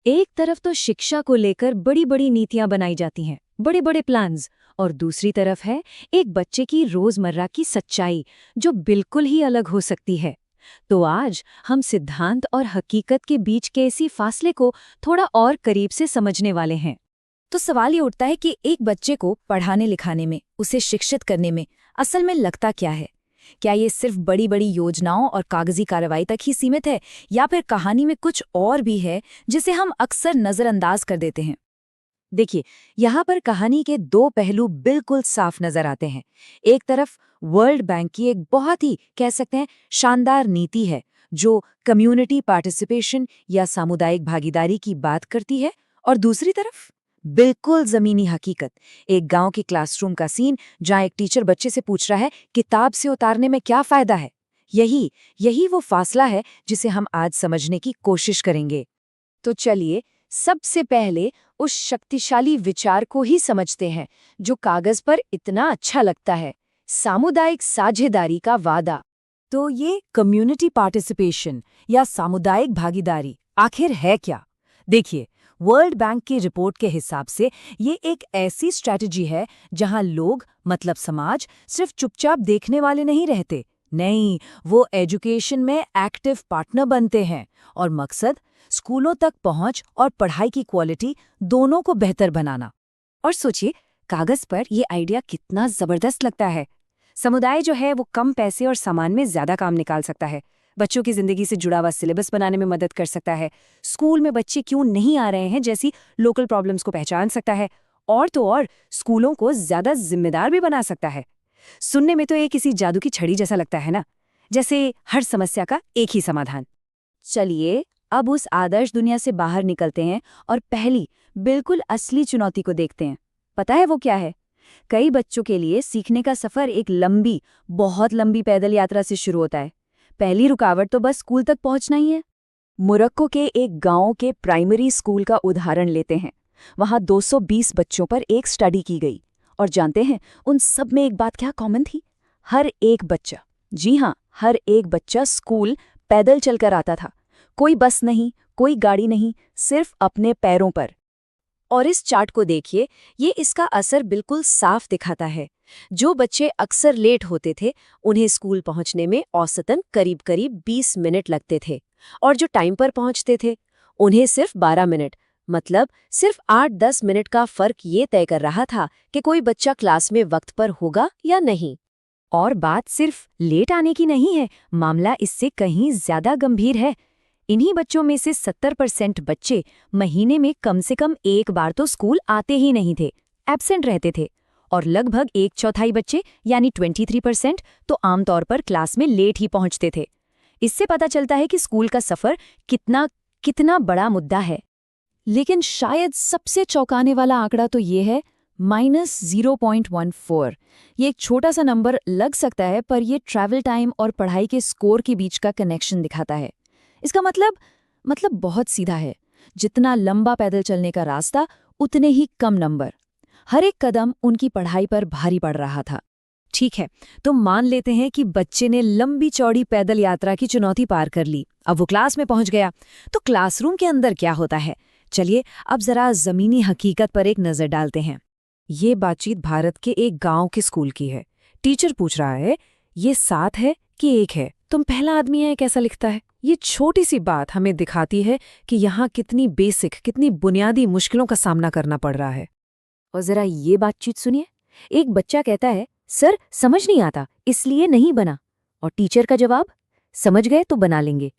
एक तरफ तो शिक्षा को लेकर बड़ी बड़ी नीतियां बनाई जाती हैं, बड़े बड़े प्लान्स, और दूसरी तरफ है एक बच्चे की रोजमर्रा की सच्चाई जो बिल्कुल ही अलग हो सकती है। तो आज हम सिद्धांत और हकीकत के बीच के इसी फासले को थोड़ा और करीब से समझने वाले हैं। तो सवाल ये उठता है कि एक बच्चे को पढ़ाने लिखाने में, उसे शिक्षित करने में असल में लगता क्या है? क्या ये सिर्फ बड़ी बड़ी योजनाओं और कागजी कार्रवाई तक ही सीमित है, या फिर कहानी में कुछ और भी है जिसे हम अक्सर नजरअंदाज कर देते हैं? देखिए, यहाँ पर कहानी के दो पहलू बिल्कुल साफ नजर आते हैं। एक तरफ वर्ल्ड बैंक की एक बहुत ही कह सकते हैं शानदार नीति है जो कम्युनिटी पार्टिसिपेशन या सामुदायिक भागीदारी की बात करती है, और दूसरी तरफ बिल्कुल जमीनी हकीकत, एक गांव के क्लासरूम का सीन जहां एक टीचर बच्चे से पूछ रहा है किताब से उतारने में क्या फायदा है। यही यही वो फासला है जिसे हम आज समझने की कोशिश करेंगे। तो चलिए सबसे पहले उस शक्तिशाली विचार को ही समझते हैं जो कागज पर इतना अच्छा लगता है, सामुदायिक साझेदारी का वादा। तो ये कम्युनिटी पार्टिसिपेशन या सामुदायिक भागीदारी आखिर है क्या? देखिए, वर्ल्ड बैंक की रिपोर्ट के हिसाब से ये एक ऐसी स्ट्रैटेजी है जहां लोग, मतलब समाज, सिर्फ चुपचाप देखने वाले नहीं रहते। नहीं, वो एजुकेशन में एक्टिव पार्टनर बनते हैं, और मकसद स्कूलों तक पहुंच और पढ़ाई की क्वालिटी दोनों को बेहतर बनाना। और सोचिए, कागज पर ये आइडिया कितना जबरदस्त लगता है। समुदाय जो है वो कम पैसे और सामान में ज्यादा काम निकाल सकता है, बच्चों की जिंदगी से जुड़ा हुआ सिलेबस बनाने में मदद कर सकता है, स्कूल में बच्चे क्यों नहीं आ रहे हैं जैसी लोकल प्रॉब्लम्स को पहचान सकता है, और तो और स्कूलों को ज्यादा जिम्मेदार भी बना सकता है। सुनने में तो ये किसी जादू की छड़ी जैसा लगता है ना, जैसे हर समस्या का एक ही समाधान। चलिए अब उस आदर्श दुनिया से बाहर निकलते हैं और पहली बिल्कुल असली चुनौती को देखते हैं। पता है वो क्या है? कई बच्चों के लिए सीखने का सफर एक लंबी, बहुत लंबी पैदल यात्रा से शुरू होता है। पहली रुकावट तो बस स्कूल तक पहुंचना ही है। मोरक्को के एक गांव के प्राइमरी स्कूल का उदाहरण लेते हैं। वहां 220 बच्चों पर एक स्टडी की गई, और जानते हैं उन सब में एक बात क्या कॉमन थी? हर एक बच्चा, जी हाँ, हर एक बच्चा स्कूल पैदल चलकर आता था। कोई बस नहीं, कोई गाड़ी नहीं, सिर्फ अपने पैरों पर। और इस चार्ट को देखिए, ये इसका असर बिल्कुल साफ दिखाता है। जो बच्चे अक्सर लेट होते थे उन्हें स्कूल पहुंचने में औसतन करीब करीब 20 मिनट लगते थे, और जो टाइम पर पहुंचते थे उन्हें सिर्फ 12 मिनट। मतलब सिर्फ 8-10 मिनट का फर्क ये तय कर रहा था कि कोई बच्चा क्लास में वक्त पर होगा या नहीं। और बात सिर्फ लेट आने की नहीं है, मामला इससे कहीं ज्यादा गंभीर है। इन्हीं बच्चों में से 70% बच्चे महीने में कम से कम एक बार तो स्कूल आते ही नहीं थे, एब्सेंट रहते थे। और लगभग 1/4 बच्चे यानी 23% तो आमतौर पर क्लास में लेट ही पहुंचते थे। इससे पता चलता है कि स्कूल का सफर कितना कितना बड़ा मुद्दा है। लेकिन शायद सबसे चौंकाने वाला आंकड़ा तो ये है, -0.14। ये एक छोटा सा नंबर लग सकता है, पर ये ट्रैवल टाइम और पढ़ाई के स्कोर के बीच का कनेक्शन दिखाता है। इसका मतलब बहुत सीधा है। जितना लंबा पैदल चलने का रास्ता, उतने ही कम नंबर। हर एक कदम उनकी पढ़ाई पर भारी पड़ रहा था। ठीक है, तो मान लेते हैं कि बच्चे ने लंबी चौड़ी पैदल यात्रा की चुनौती पार कर ली। अब वो क्लास में पहुंच गया, तो क्लासरूम के अंदर क्या होता है? चलिए अब जरा जमीनी हकीकत पर एक नजर डालते हैं। ये बातचीत भारत के एक गांव के स्कूल की है। टीचर पूछ रहा है, ये 7 है कि 1 है? तुम पहला आदमी है, कैसा लिखता है? ये छोटी सी बात हमें दिखाती है कि यहाँ कितनी बेसिक, कितनी बुनियादी मुश्किलों का सामना करना पड़ रहा है। और जरा ये बातचीत सुनिए। एक बच्चा कहता है, सर समझ नहीं आता इसलिए नहीं बना। और टीचर का जवाब, समझ गए तो बना लेंगे।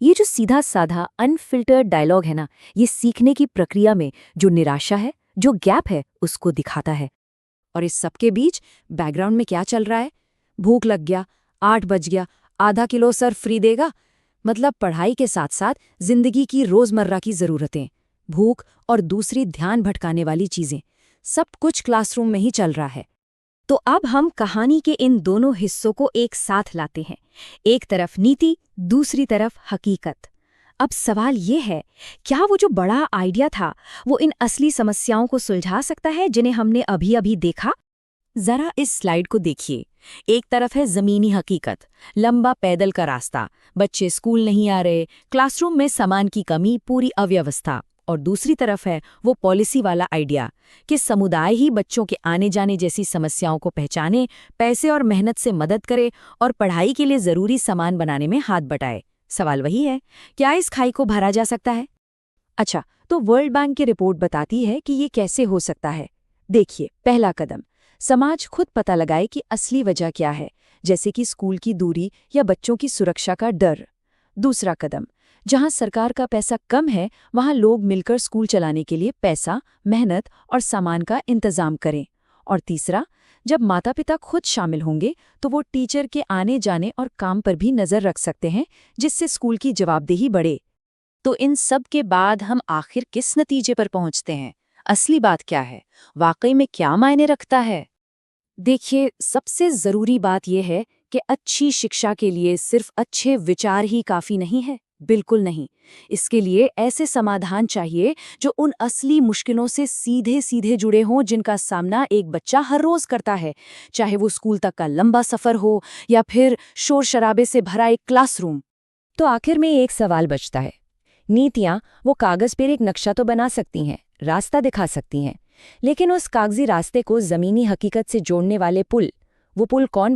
ये जो सीधा साधा अनफिल्टर्ड डायलॉग है ना, ये सीखने की प्रक्रिया में जो निराशा है, जो गैप है, उसको दिखाता है। और इस सबके बीच बैकग्राउंड में क्या चल रहा है? भूख लग गया, 8 बज गया, आधा किलो सर फ्री देगा। मतलब पढ़ाई के साथ साथ जिंदगी की रोजमर्रा की जरूरतें, भूख और दूसरी ध्यान भटकाने वाली चीजें, सब कुछ क्लासरूम में ही चल रहा है। तो अब हम कहानी के इन दोनों हिस्सों को एक साथ लाते हैं। एक तरफ नीति, दूसरी तरफ हकीकत। अब सवाल ये है, क्या वो जो बड़ा आइडिया था वो इन असली समस्याओं को सुलझा सकता है जिन्हें हमने अभी अभी देखा? जरा इस स्लाइड को देखिए। एक तरफ है जमीनी हकीकत, लंबा पैदल का रास्ता, बच्चे स्कूल नहीं आ रहे, क्लासरूम में सामान की कमी, पूरी अव्यवस्था। और दूसरी तरफ है वो पॉलिसी वाला आइडिया कि समुदाय ही बच्चों के आने जाने जैसी समस्याओं को पहचाने, पैसे और मेहनत से मदद करे और पढ़ाई के लिए जरूरी सामान बनाने में हाथ बटाए। सवाल वही है, क्या इस खाई को भरा जा सकता है? अच्छा, तो वर्ल्ड बैंक की रिपोर्ट बताती है कि ये कैसे हो सकता है। देखिए, पहला कदम, समाज खुद पता लगाए कि असली वजह क्या है, जैसे कि स्कूल की दूरी या बच्चों की सुरक्षा का डर। दूसरा कदम, जहां सरकार का पैसा कम है वहां लोग मिलकर स्कूल चलाने के लिए पैसा, मेहनत और सामान का इंतजाम करें। और तीसरा, जब माता पिता खुद शामिल होंगे तो वो टीचर के आने जाने और काम पर भी नजर रख सकते हैं, जिससे स्कूल की जवाबदेही बढ़े। तो इन सब के बाद हम आखिर किस नतीजे पर पहुंचते हैं? असली बात क्या है? वाकई में क्या मायने रखता है? देखिए, सबसे जरूरी बात यह है कि अच्छी शिक्षा के लिए सिर्फ अच्छे विचार ही काफी नहीं है। बिल्कुल नहीं। इसके लिए ऐसे समाधान चाहिए जो उन असली मुश्किलों से सीधे सीधे जुड़े हों जिनका सामना एक बच्चा हर रोज करता है, चाहे वो स्कूल तक का लंबा सफर हो या फिर शोर शराबे से भरा एक क्लासरूम। तो आखिर में एक सवाल बचता है। नीतियां वो कागज पर एक नक्शा तो बना सकती हैं, रास्ता दिखा सकती हैं, लेकिन उस कागजी रास्ते को जमीनी हकीकत से जोड़ने वाले पुल, वो पुल कौन